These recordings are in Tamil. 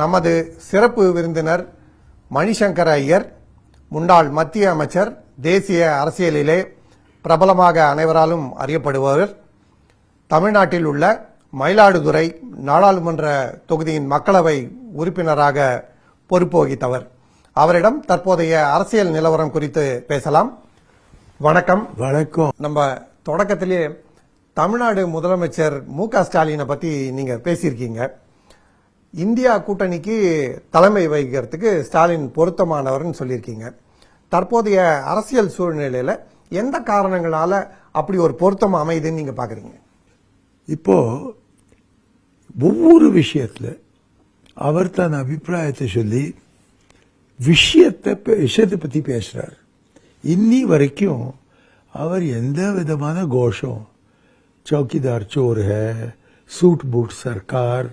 நமது சிறப்பு விருந்தினர் மணிசங்கர ஐயர், முன்னாள் மத்திய அமைச்சர், தேசிய அரசியலிலே பிரபலமாக அனைவராலும் அறியப்படுபவர், தமிழ்நாட்டில் உள்ள மயிலாடுதுறை நாடாளுமன்ற தொகுதியின் மக்களவை உறுப்பினராக பொறுப்பு வகித்தவர். அவரிடம் தற்போதைய அரசியல் நிலவரம் குறித்து பேசலாம். வணக்கம். வணக்கம். நம்ம தொடக்கத்திலே தமிழ்நாடு முதலமைச்சர் மு.க. ஸ்டாலினை பத்தி நீங்க பேசியிருக்கீங்க. இந்தியா கூட்டணிக்கு தலைமை வகிக்கிறதுக்கு ஸ்டாலின் பொருத்தமானவர்னு சொல்லியிருக்கீங்க. தற்போதைய அரசியல் சூழ்நிலையில எந்த காரணங்களால அப்படி ஒரு பொருத்தம் அமைதுன்னு நீங்க பாக்குறீங்க? இப்போ ஒவ்வொரு விஷயத்துல அவர் தன் அபிப்பிராயத்தை சொல்லி விஷயத்தை பத்தி பேசுறார். இன்னி வரைக்கும் அவர் எந்த விதமான கோஷம், चौकीदार चोर है, सूट बूट सरकार,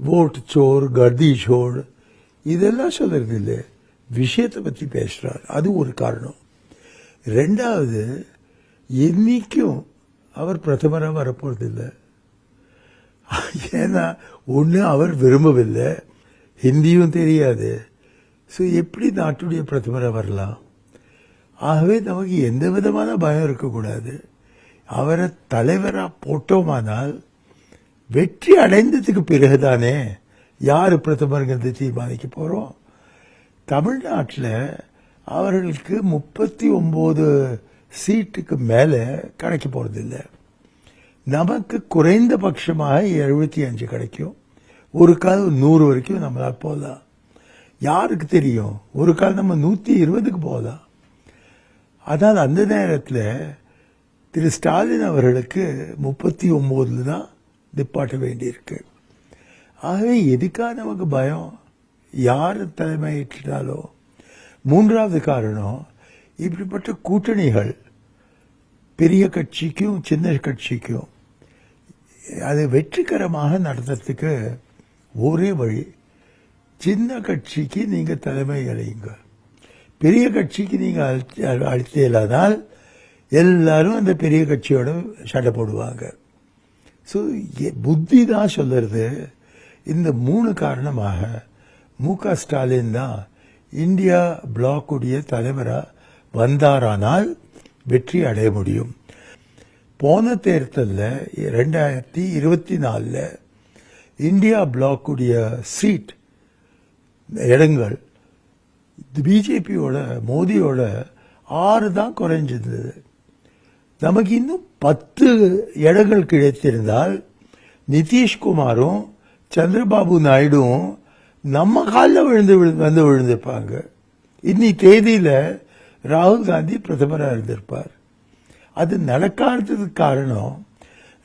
वोट चोर, गर्दी छोड़, இதெல்லாம் சொல்றது இல்லை. விஷயத்தை பத்தி பேசுறார். அது ஒரு காரணம். ரெண்டாவது, என்னைக்கும் அவர் பிரதமராக வரப்போறதில்லை. ஏன்னா ஒன்று அவர் விரும்பவில்லை, ஹிந்தியும் தெரியாது. ஸோ எப்படி நாட்டுடைய பிரதமராக வரலாம்? ஆகவே நமக்கு எந்த விதமான பயம் இருக்கக்கூடாது. அவரை தலைவராக போட்டோமானால் வெற்றி அடைந்ததுக்கு பிறகுதானே யார் பிரதமருங்கிறது தீர்மானிக்க போகிறோம். தமிழ்நாட்டில் அவர்களுக்கு 39 சீட்டுக்கு மேலே கிடைக்க போகிறதில்லை. நமக்கு குறைந்தபட்சமாக 75 கிடைக்கும். ஒரு கால் 100 வரைக்கும் நம்மளால் போகலாம். யாருக்கு தெரியும், ஒரு கால் நம்ம 120க்கு போகலாம். ஆனால் அந்த நேரத்தில் திரு ஸ்டாலின் அவர்களுக்கு 39 தான் நிப்பாட்ட வேண்டியிருக்கு. ஆகவே எதுக்காக நமக்கு பயம்? யார் தலைமையேற்றாலோ. மூன்றாவது காரணம், இப்படிப்பட்ட கூட்டணிகள் பெரிய கட்சிக்கும் சின்ன கட்சிக்கும் அது வெற்றிகரமாக நடத்துறதுக்கு ஒரே வழி, சின்ன கட்சிக்கு நீங்க தலைமை அழையுங்க, பெரிய கட்சிக்கு நீங்க அழைத்ததால் எல்லாரும் அந்த பெரிய கட்சியோட சண்டை போடுவாங்க. ஸோ புத்தி தான் சொல்லுறது. இந்த 3 காரணமாக மு.க. ஸ்டாலின் தான் இந்தியா பிளாக்குடைய தலைவராக வந்தாரானால் வெற்றி அடைய முடியும். போன தேர்தலில் 2024 இந்தியா பிளாக்குடைய சீட் இடங்கள் பிஜேபியோட மோடியோட 6 தான் குறைஞ்சிருந்தது. நமக்கு இன்னும் 10 இடங்கள் கிடைத்திருந்தால் நிதிஷ்குமாரும் சந்திரபாபு நாயுடும் நம்ம காலில் வந்து விழுந்திருப்பாங்க. இன்னி தேதியில் ராகுல் காந்தி பிரதமராக இருந்திருப்பார். அது நடக்காததுக்கு காரணம்,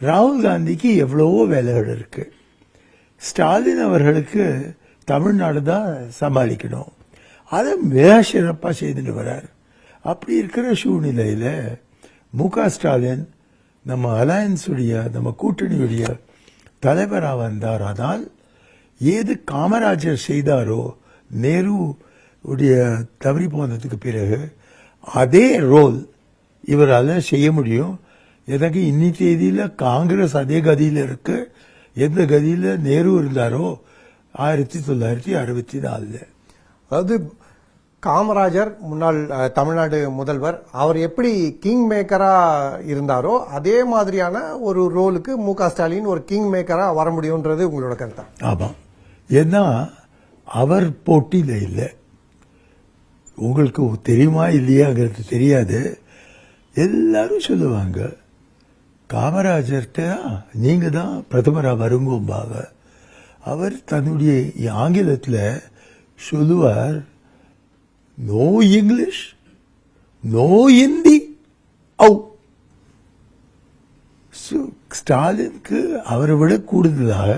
ராகுல் காந்திக்கு எவ்வளவோ வேலைகள் இருக்கு. ஸ்டாலின் அவர்களுக்கு தமிழ்நாடு தான் சமாளிக்கணும். அதை மிக சிறப்பாக செய்துட்டு வர்றார். அப்படி இருக்கிற சூழ்நிலையில் மு.க. ஸ்டாலின் நம்ம அலையன்ஸுடைய, நம்ம கூட்டணியுடைய தலைவராக வந்தாரானால் ஏது காமராஜர் செய்தாரோ நேரு உடைய தவறி போனதுக்கு பிறகு அதே ரோல் இவரால் செய்ய முடியும். எனக்கு இன்னி தேதியில் காங்கிரஸ் அதே கதியில் இருக்கு, எந்த கதியில் நேரு இருந்தாரோ 1964. அதாவது காமராஜர் முன்னாள் தமிழ்நாடு முதல்வர், அவர் எப்படி கிங் மேக்கரா இருந்தாரோ அதே மாதிரியான ஒரு ரோலுக்கு மு.க. ஸ்டாலின் ஒரு கிங் மேக்கரா வர முடியும்ன்றது உங்களோட கருத்தா? ஆமாம். ஏன்னா அவர் போட்டியில் இல்லை. உங்களுக்கு தெரியுமா இல்லையாங்கிறது தெரியாது. எல்லாரும் சொல்லுவாங்க காமராஜர்கிட்ட நீங்க தான் பிரதமராக வருங்கோம்பாங்க. அவர் தன்னுடைய ஆங்கிலத்தில் சொல்லுவார், நோ இங்கிலீஷ், நோ ஹிந்தி. ஸ்டாலினுக்கு அவரை விட கூடுதலாக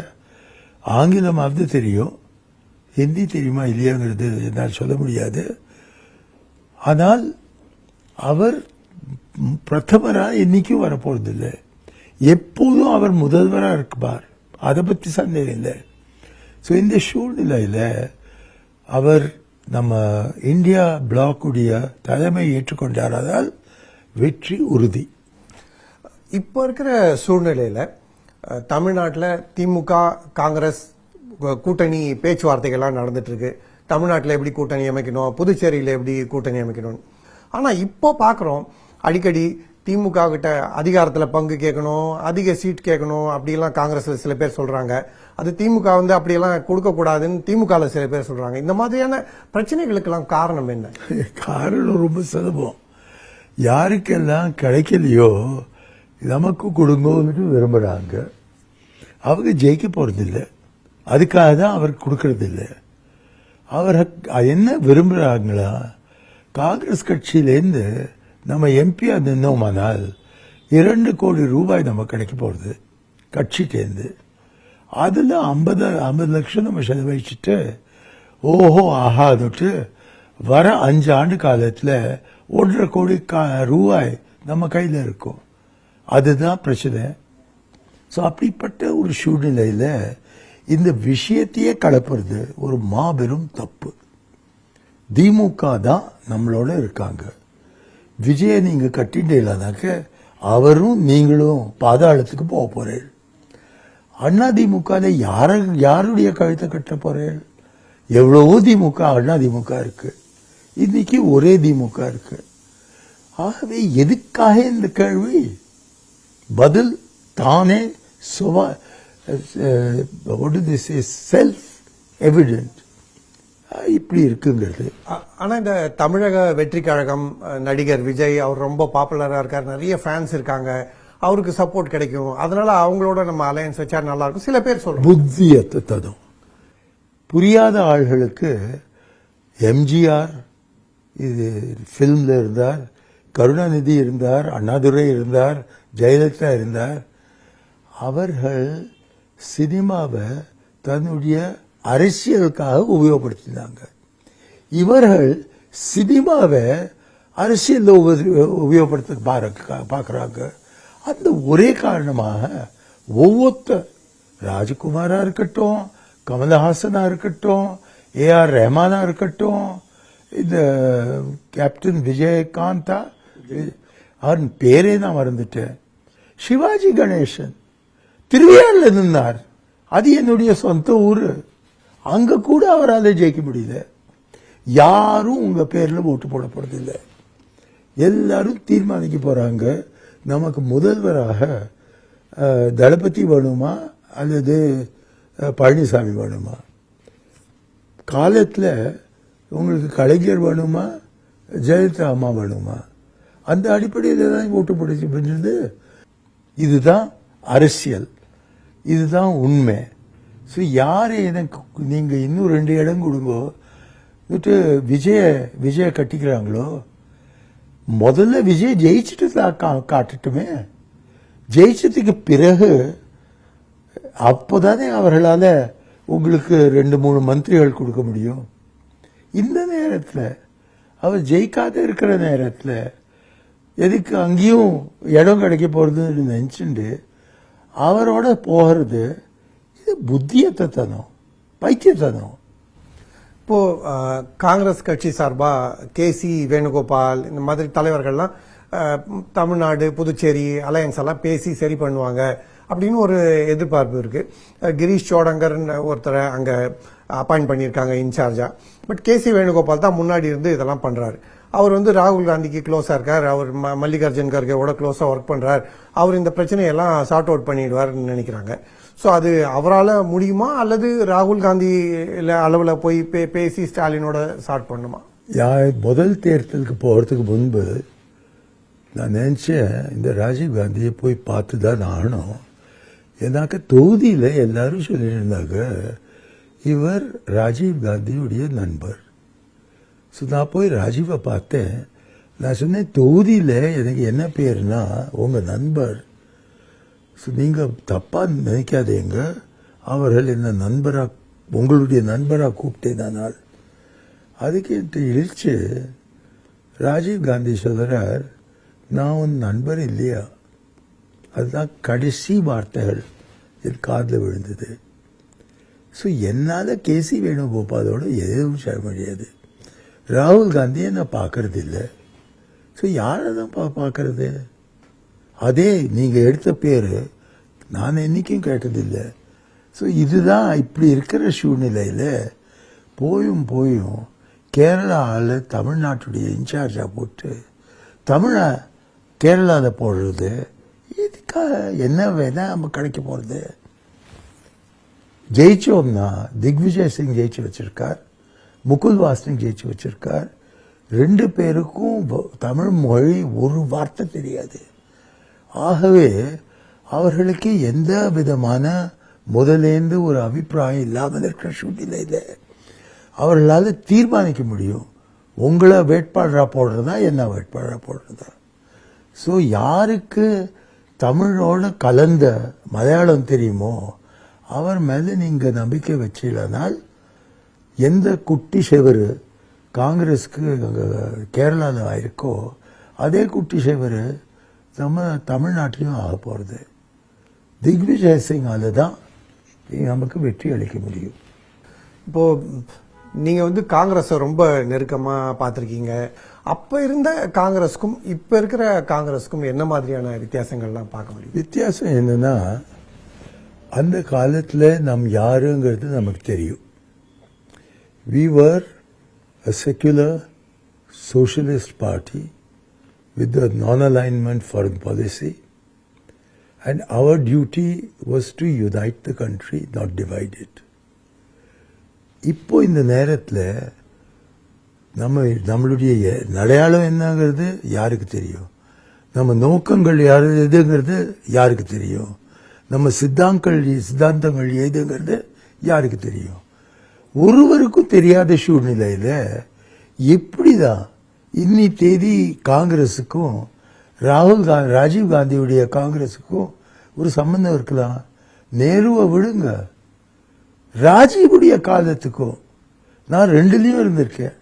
ஆங்கிலமாவது தெரியும், ஹிந்தி தெரியுமா இல்லையாங்கிறது என்னால் சொல்ல முடியாது. ஆனால் அவர் பிரதமராக என்னைக்கும் வரப்போறதில்லை. எப்போதும் அவர் முதல்வராக இருப்பார், அதை பற்றி சந்தேகம் இல்லை. ஸோ இந்த சூழ்நிலையில் அவர் நம்ம இந்தியா பிளாக்குடைய தலைமை ஏற்றுக்கொண்டாரால் வெற்றி உறுதி. இப்போ இருக்கிற சூழ்நிலையில் தமிழ்நாட்டில் திமுக, காங்கிரஸ் கூட்டணி பேச்சுவார்த்தைகள்லாம் நடந்துட்டு இருக்கு. தமிழ்நாட்டில் எப்படி கூட்டணி அமைக்கணும், புதுச்சேரியில் எப்படி கூட்டணி அமைக்கணும். ஆனா இப்போ பார்க்குறோம் அடிக்கடி திமுக கிட்ட அதிகாரத்தில் பங்கு கேட்கணும், அதிக சீட் கேட்கணும் அப்படிலாம் காங்கிரஸ்ல சில பேர் சொல்றாங்க. அது திமுக அப்படியெல்லாம் கொடுக்க கூடாதுன்னு திமுக சில பேர் சொல்றாங்க. இந்த மாதிரியான பிரச்சனைகளுக்கெல்லாம் காரணம் என்ன? காரணம் ரொம்ப சுலபம். யாருக்கெல்லாம் கிடைக்கலையோ நமக்கு கொடுங்கன்னு விரும்புறாங்க. அவங்க ஜெயிக்க போறதில்லை, அதுக்காக தான் அவர் கொடுக்கறதில்லை. அவர் என்ன விரும்புறாங்களா, காங்கிரஸ் கட்சியிலேருந்து நம்ம எம்பியா நின்னோமானால் 2 கோடி ரூபாய் நம்ம கிடைக்க போறது கட்சிட்டேருந்து. அதில் 50 லட்சம் நம்ம செலவழிச்சுட்டு ஓஹோ ஆகாதுட்டு வர 5 ஆண்டு காலத்தில் 1.5 கோடி ரூபாய் நம்ம கையில் இருக்கும். அதுதான் பிரச்சனை. ஸோ அப்படிப்பட்ட ஒரு சூழ்நிலையில் இந்த விஷயத்தையே கலப்புறது ஒரு மாபெரும் தப்பு. திமுக தான் நம்மளோட இருக்காங்க. விஜய நீங்க கட்டிட்டீங்கன்னாக்க அவரும் நீங்களும் பாதாளத்துக்கு போக போறேன். அண்ணா திமுக யாருடைய கழுத்தை கட்ட போறேன்? எவ்வளவோ திமுக அண்ணா திமுக இருக்கு, இன்னைக்கு ஒரே திமுக இருக்கு. ஆகவே எதுக்காக இந்த கேள்வி? பதில் தானே செல்ஃப் எவிடென்ட். இப்படி இருக்குங்கிறது. ஆனா இந்த தமிழக வெற்றி கழகம் நடிகர் விஜய் அவர் ரொம்ப பாப்புலரா இருக்கார், நிறைய ஃபேன்ஸ் இருக்காங்க, அவருக்கு சப்போர்ட் கிடைக்கும், அதனால அவங்களோட நம்ம அலையன்ஸ் வச்சா நல்லா இருக்கும் சில பேர் சொல்றாங்க. புத்தியத்தை தரும். புரியாத ஆள்களுக்கு எம்ஜிஆர் இது ஃபிலிம்ல இருந்தார், கருணாநிதி இருந்தார், அண்ணாதுரை இருந்தார், ஜெயலலிதா இருந்தார். அவர்கள் சினிமாவை தன்னுடைய அரசியலுக்காக உபயோகப்படுத்தினாங்க. இவர்கள் சினிமாவை அரசியல் உபயோகப்படுத்த பார்க்கறாங்க. அந்த ஒரே காரணமாக ஒவ்வொருத்தர், ராஜகுமாரா இருக்கட்டும், கமலஹாசனா இருக்கட்டும், ஏஆர் ரஹ்மானா இருக்கட்டும், இந்த கேப்டன் விஜயகாந்தா, அவன் பேரே நான் மறந்துட்டேன், சிவாஜி கணேசன் திருவையாறுல நின்றார். அது என்னுடைய சொந்த ஊரு. அங்க கூட அவரால் ஜெயிக்க முடியல. யாரும் உங்க பேர்ல ஓட்டு போட போறதில்லை. எல்லாரும் தீர்மானிக்க போறாங்க, நமக்கு முதல்வராக தளபதி வேணுமா அல்லது பழனிசாமி வேணுமா, காலத்தில் உங்களுக்கு கலைஞர் வேணுமா ஜெயலலிதா அம்மா வேணுமா, அந்த அடிப்படையில் தான் ஓட்டு போடுறது. இதுதான் அரசியல், இதுதான் உண்மை. ஸோ யார் எனக்கு நீங்க இன்னும் 2 இடம் கொடுங்கோ விஜய கட்டிக்கிறாங்களோ, முதல்ல விஜய் ஜெயிச்சுட்டு காட்டட்டுமே. ஜெயிச்சதுக்கு பிறகு அப்போதானே அவர்களால் உங்களுக்கு 2-3 மந்திரிகள் கொடுக்க முடியும். இந்த நேரத்தில் அவர் ஜெயிக்காத இருக்கிற நேரத்தில் எதுக்கு அங்கேயும் இடம் கிடைக்க போறதுன்னு நினைச்சுட்டு அவரோட போகிறது, இது புத்தியத்தனம், பைத்தியத்தனம். இப்போ காங்கிரஸ் கட்சி சார்பா கேசி வேணுகோபால் இந்த மாதிரி தலைவர்கள்லாம் தமிழ்நாடு புதுச்சேரி அலையன்ஸ் எல்லாம் பேசி சரி பண்ணுவாங்க அப்படின்னு ஒரு எதிர்பார்ப்பு இருக்கு. கிரீஷ் சோடங்கர் ஒருத்தரை அங்க அப்பாயிண்ட் பண்ணியிருக்காங்க இன்சார்ஜா. பட் கேசி வேணுகோபால் தான் முன்னாடி இருந்து இதெல்லாம் பண்றாரு. அவர் ராகுல் காந்திக்கு க்ளோஸா இருக்கார், அவர் மல்லிகார்ஜுன் கர்கேவோட க்ளோஸா ஒர்க் பண்றார், அவர் இந்த பிரச்சனையெல்லாம் சார்ட் அவுட் பண்ணிடுவார்னு நினைக்கிறாங்க. ஸோ அது அவரால் முடியுமா அல்லது ராகுல் காந்தி அளவில் போய் பேசி ஸ்டாலினோட சார்ட் பண்ணுமா? முதல் தேர்தலுக்கு போகிறதுக்கு முன்பு நான் நினச்சேன் இந்த ராஜீவ் காந்தியை போய் பார்த்து தான் ஆகணும். ஏன்னாக்க தொகுதியில் எல்லாரும் சொல்லிட்டு இருந்தாங்க இவர் ராஜீவ் காந்தியுடைய நண்பர். ஸோ நான் போய் ராஜீவை பார்த்தேன். நான் சொன்னேன் தொகுதியில் எனக்கு என்ன பேருனா உங்கள் நண்பர். ஸோ நீங்கள் தப்பாக நினைக்காதீங்க, அவர்கள் என்ன நண்பராக உங்களுடைய நண்பராக கூப்பிட்டேனால். அதுக்கு என்கிட்ட இழிச்சு ராஜீவ் காந்தி சொல்கிறார், நான் உன் நண்பர் இல்லையா. அதுதான் கடைசி வார்த்தைகள் என் காதில் விழுந்தது. ஸோ என்னால் கேசி வேணுகோபாலோட எதுவும் செய்ய முடியாது. ராகுல் காந்தியை நான் பார்க்கறது இல்லை. ஸோ யாரை தான் பார்க்கறது? அதே நீங்கள் எடுத்த பேர் நான் என்றைக்கும் கேட்டதில்லை. ஸோ இதுதான் இப்படி இருக்கிற சூழ்நிலையில் போயும் கேரளாவில் தமிழ்நாட்டுடைய இன்சார்ஜாக போட்டு தமிழை கேரளாவில் போடுறது இதுக்காக என்ன வேணா நம்ம கிடைக்க போகிறது. ஜெயிச்சோம்னா திக்விஜய் சிங் ஜெயிச்சு வச்சிருக்கார், முகுல் வாஸ்னிக் ஜெயிச்சு வச்சிருக்கார். 2 பேருக்கும் தமிழ் மொழி ஒரு வார்த்தை தெரியாது. ஆகவே அவர்களுக்கு எந்த விதமான முதலேந்து ஒரு அபிப்பிராயம் இல்லாமல் இருக்கிற சூழ்நிலையில் அவர்களால் தீர்மானிக்க முடியும் உங்களை வேட்பாளராக போடுறதா என்ன வேட்பாளராக போடுறதா. ஸோ யாருக்கு தமிழோட கலந்த மலையாளம் தெரியுமோ அவர் மேலே நீங்கள் நம்பிக்கை வச்சிடனால் எந்த குட்டி செவரு காங்கிரஸுக்கு கேரளாவில் ஆயிருக்கோ அதே குட்டி செவரு நம்ம தமிழ்நாட்டிலையும் ஆக போகிறது. திக்விஜய் சிங்கால தான் நமக்கு வெற்றி அளிக்க முடியும். இப்போ நீங்க வந்து காங்கிரஸை ரொம்ப நெருக்கமா பார்த்திருக்கீங்க. அப்ப இருந்த காங்கிரஸுக்கும் இப்ப இருக்கிற காங்கிரஸுக்கும் என்ன மாதிரியான வித்தியாசங்கள்லாம் பார்க்க முடியும்? வித்தியாசம் என்னன்னா அந்த காலத்தில் நம் யாருங்கிறது நமக்கு தெரியும். We were a secular socialist party with a non-alignment foreign policy, and our duty was to unite the country, not divide it. இப்போ இந்த நேரத்தில் நம்மளுடைய அடையாளம் என்னங்கிறது யாருக்கு தெரியும், நம்ம நோக்கங்கள் எதுங்கிறது யாருக்கு தெரியும், நம்ம சித்தாந்தங்கள் ஏதுங்கிறது யாருக்கு தெரியும். ஒருவருக்கும் தெரியாத சூழ்நிலையில் எப்படிதான் இன்னி தேதி காங்கிரஸுக்கும் ராஜீவ் காந்தியுடைய காங்கிரஸுக்கும் ஒரு சம்பந்தம் இருக்கலாம். நேருவை விடுங்க, ராஜீவுடைய காலத்துக்கும் நான் 2லயும் இருந்திருக்கேன்.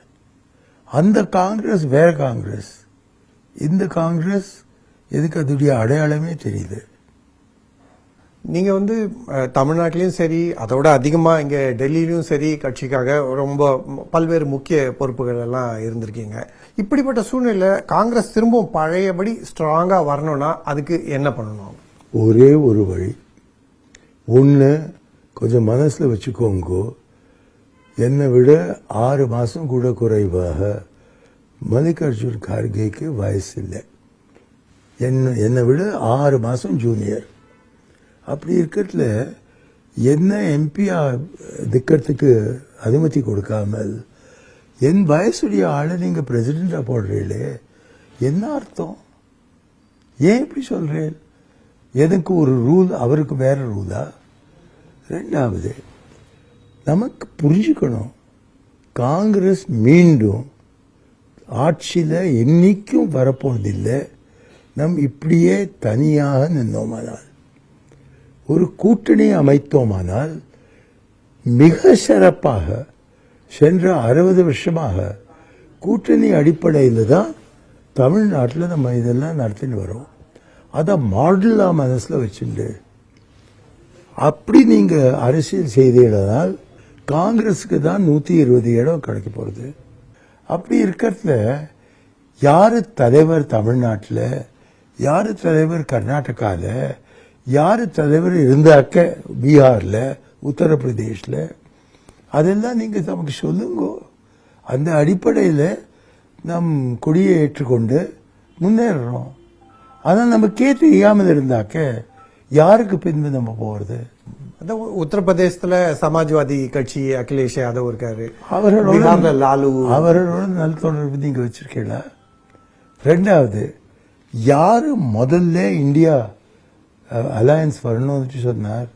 அந்த காங்கிரஸ் வேற காங்கிரஸ், இந்த காங்கிரஸ் எதுக்கு அதோடைய அடையாளமே தெரியல. நீங்க வந்து தமிழ்நாட்டிலையும் சரி அதோட அதிகமா இங்க டெல்லியிலும் சரி கட்சிக்காக ரொம்ப பல்வேறு முக்கிய பொறுப்புகள் எல்லாம் இருந்திருக்கீங்க. இப்படிப்பட்ட சூழ்நிலை காங்கிரஸ் திரும்பவும் பழையபடி ஸ்ட்ராங்கா வரணும்னா அதுக்கு என்ன பண்ணணும்? ஒரே ஒரு வழி. ஒன்று கொஞ்சம் மனசில் வச்சுக்கோங்க, என்னை விட 6 மாதம் கூட குறைவாக மல்லிகார்ஜுன் கார்கேக்கு வயசு இல்லை. என்னை விட 6 மாதம் ஜூனியர். அப்படி இருக்கிறதுல என்ன எம்பியா நிற்கிறதுக்கு அனுமதி கொடுக்காமல் என் வயசுடைய ஆளை நீங்கள் பிரசிடெண்டாக போடுறீங்களே என்ன அர்த்தம்? ஏன் இப்படி சொல்கிறேன்? எனக்கு ஒரு ரூல், அவருக்கு வேற ரூலா? ரெண்டாவது, நமக்கு புரிஞ்சுக்கணும், காங்கிரஸ் மீண்டும் ஆட்சியில் என்னைக்கும் வரப்போவதில்லை. நம் இப்படியே தனியாக நின்றோமானால், ஒரு கூட்டணி அமைத்தோமானால் மிக சிறப்பாக சென்ற 60 வருஷமாக கூட்டணி அடிப்படையில் தான் தமிழ்நாட்டில் நம்ம இதெல்லாம் நடத்தின்னு வரோம். அதை மாடலாக மனசில் வச்சுட்டு அப்படி நீங்கள் அரசியல் செய்தீங்கனால் காங்கிரஸுக்கு தான் 120 இடம் கிடைக்க போகிறது. அப்படி இருக்கிறதுல யார் தலைவர் தமிழ்நாட்டில், யார் தலைவர் கர்நாடகாவில், யார் தலைவர் இருந்தாக்க பீகாரில், உத்தரப்பிரதேஷில், அதெல்லாம் நீங்கள் நமக்கு சொல்லுங்க. அந்த அடிப்படையில் நம் கொடியை ஏற்றுக்கொண்டு முன்னேறுறோம். ஆனால் நமக்கே தெரியாமல் இருந்தாக்க யாருக்கு பின்பு நம்ம போகிறது? அதான் உத்தரப்பிரதேசத்துல சமாஜ்வாதி கட்சி அகிலேஷ் யாதவ் இருக்காரு, அவர்களோட லாலு, அவர்களோட நல்ல தொடர்பு நீங்க வச்சிருக்கீங்களா? ரெண்டாவது, யாரு முதல்ல இந்தியா அலையன்ஸ் வரணும்னு சொன்னார்?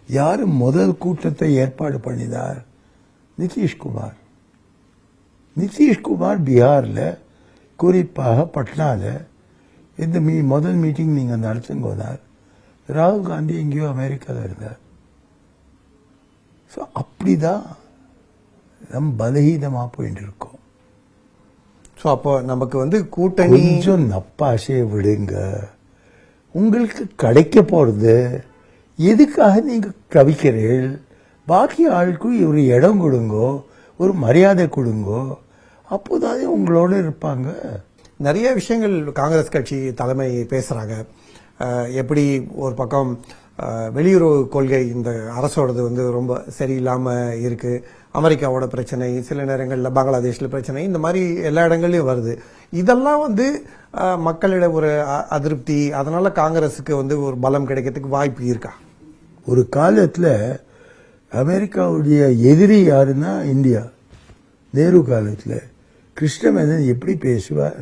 யாரு முதல் கூட்டத்தை ஏற்பாடு பண்ணினார்? நிதிஷ்குமார். நிதிஷ்குமார் பீகாரில், குறிப்பாக பட்னாவில் இந்த முதல் மீட்டிங் நீங்கள் நடத்துங்கோனார். ராகுல் காந்தி எங்கேயோ அமெரிக்காவில் இருந்தார். ஸோ அப்படிதான் நம்ம பலகீனமாக போயிட்டு இருக்கோம். ஸோ அப்போ நமக்கு வந்து கூட்டணி கொஞ்சம் நப்பாசையை விடுங்க. உங்களுக்கு கிடைக்க போகிறது எதுக்காக நீங்கள் தவிக்கிறீர்கள்? பாக்கி ஆளுக்கு ஒரு இடம் கொடுங்கோ, ஒரு மரியாதை கொடுங்கோ, அப்போதானே உங்களோட இருப்பாங்க. நிறைய விஷயங்கள் காங்கிரஸ் கட்சி தலைமை பேசுறாங்க. எப்படி ஒரு பக்கம் வெளியுறவு கொள்கை இந்த அரசோடது வந்து ரொம்ப சரியில்லாம இருக்கு. அமெரிக்காவோட பிரச்சனை, சில நேரங்களில் பங்களாதேஷ்ல பிரச்சனை, இந்த மாதிரி எல்லா இடங்கள்லயும் வருது. இதெல்லாம் வந்து மக்களிட ஒரு அதிருப்தி, அதனால காங்கிரஸுக்கு வந்து ஒரு பலம் கிடைக்கிறதுக்கு வாய்ப்பு இருக்கா? ஒரு காலத்துல அமெரிக்காவுடைய எதிரி யாருன்னா இந்தியா. நேரு காலத்துல கிருஷ்ணமேனன் எப்படி பேசுவார்?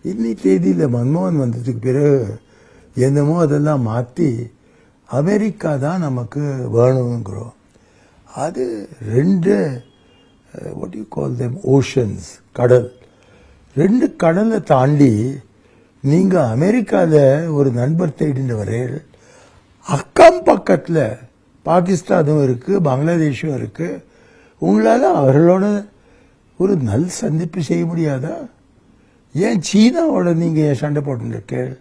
இன்னைக்கு தேதியில் மன்மோகன் வந்ததுக்கு பிறகு என்னமோ அதெல்லாம் மாற்றி அமெரிக்கா தான் நமக்கு வேணுங்கிறோம். அது ரெண்டு what you call them oceans, கடல். ரெண்டு கடலை தாண்டி நீங்கள் அமெரிக்காவில் ஒரு நண்பர் தேடிட்டு வரீர்கள். அக்கம் பக்கத்தில் பாகிஸ்தானும் இருக்குது, பங்களாதேஷும் இருக்குது. உங்களால் அவர்களோட ஒரு நல் சந்திப்பு செய்ய முடியாதா? ஏன் சீனாவோட நீங்கள் ஏன் சண்டை போட்டுருக்கீர்கள்?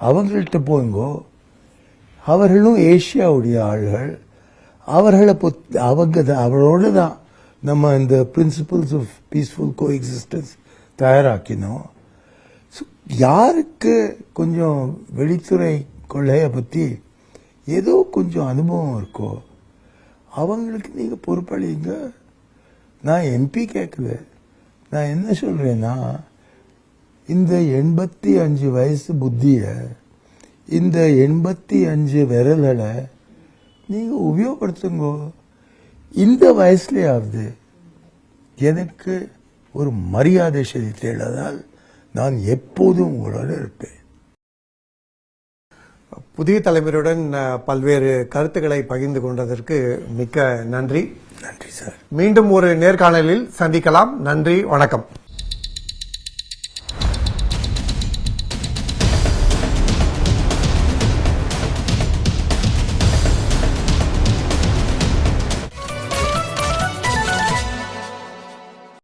அவங்கள்ட்ட போங்கோ. அவர்களும் ஏஷியாவுடைய ஆள்கள். அவரோட தான் நம்ம இந்த principles of peaceful coexistence தயாராக்கினோம். யாருக்கு கொஞ்சம் வெளித்துறை கொள்ளையை பற்றி ஏதோ கொஞ்சம் அனுபவம் இருக்கோ அவங்களுக்கு நீங்கள் பொறுப்பளிங்க. நான் எம்பி கேட்கல. நான் என்ன சொல்கிறேன்னா, இந்த 85 வயசு புத்தியை, இந்த 85 விரல்களை நீங்கள் உபயோகப்படுத்துங்க. இந்த வயசுலையாவது எனக்கு ஒரு மரியாதை செலுத்தியதால் நான் எப்போதும் உங்களோட இருப்பேன். புதிய தலைமுறையுடன் பல்வேறு கருத்துக்களை பகிர்ந்து கொண்டதற்கு மிக்க நன்றி. நன்றி சார். மீண்டும் ஒரு நேர்காணலில் சந்திக்கலாம். நன்றி, வணக்கம்.